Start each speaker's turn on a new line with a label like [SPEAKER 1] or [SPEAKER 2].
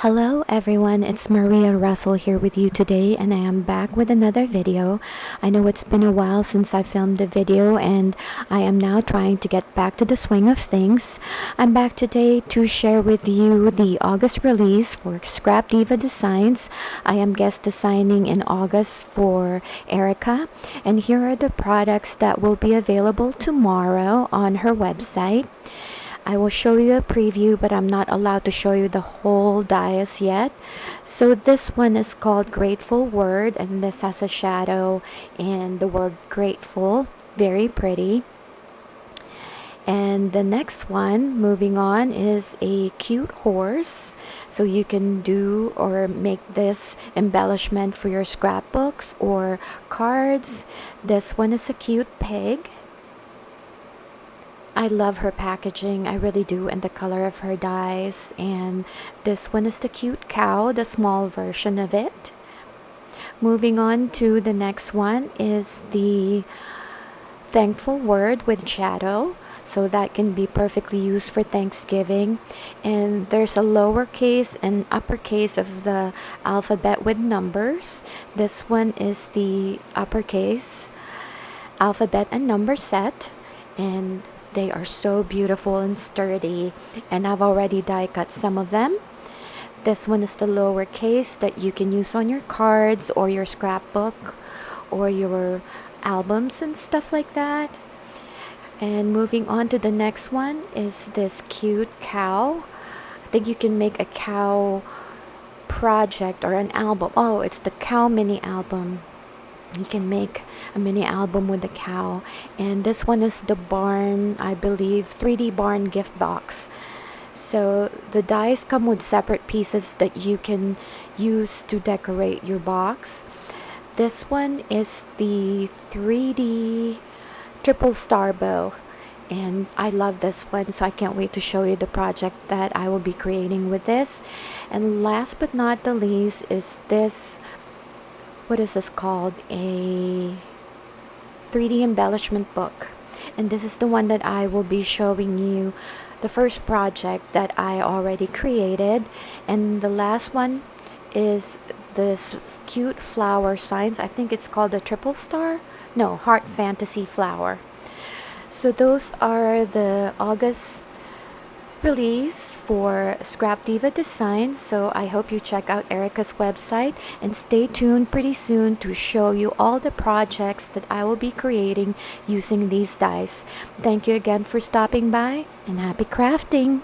[SPEAKER 1] Hello everyone, it's Maria Russell here with you today, and I am back with another video. I know it's been a while since I filmed a video, and I am now trying to get back to the swing of things. I'm back today to share with you the August release for Scrap Diva Designs. I am guest designing in August for Erica, and here are the products that will be available tomorrow on her website. I will show you a preview, but I'm not allowed to show you the whole dias yet. So this one is called Grateful Word, and this has a shadow and the word grateful. Very pretty. And the next one, moving on, is a cute horse. So you can do or make this embellishment for your scrapbooks or cards. This one is a cute pig. I love her packaging, I really do, and the color of her dies. And this one is the cute cow, the small version of it. Moving on to the next one is the Thankful Word with shadow. So that can be perfectly used for Thanksgiving. And there's a lowercase and uppercase of the alphabet with numbers. This one is the uppercase alphabet and number set. And they are so beautiful and sturdy, and I've already die cut some of them. This one is the lowercase that you can use on your cards or your scrapbook or your albums and stuff like that. And moving on to the next one is this cute cow. I think you can make a cow project or an album. Oh, it's the cow mini album. You can make a mini album with the cow. And this one is the barn, I believe, 3D barn gift box. So the dies come with separate pieces that you can use to decorate your box. This one is the 3D triple star bow, and I love this one, so I can't wait to show you the project that I will be creating with this. And last but not the least is this, what is this called, a 3D embellishment book. And this is the one that I will be showing you, the first project that I already created. And the last one is this cute flower signs. I think it's called a triple star, no, heart fantasy flower. So those are the August release for Scrap Diva Designs. So I hope you check out Erica's website and stay tuned pretty soon to show you all the projects that I will be creating using these dies. Thank you again for stopping by, and happy crafting!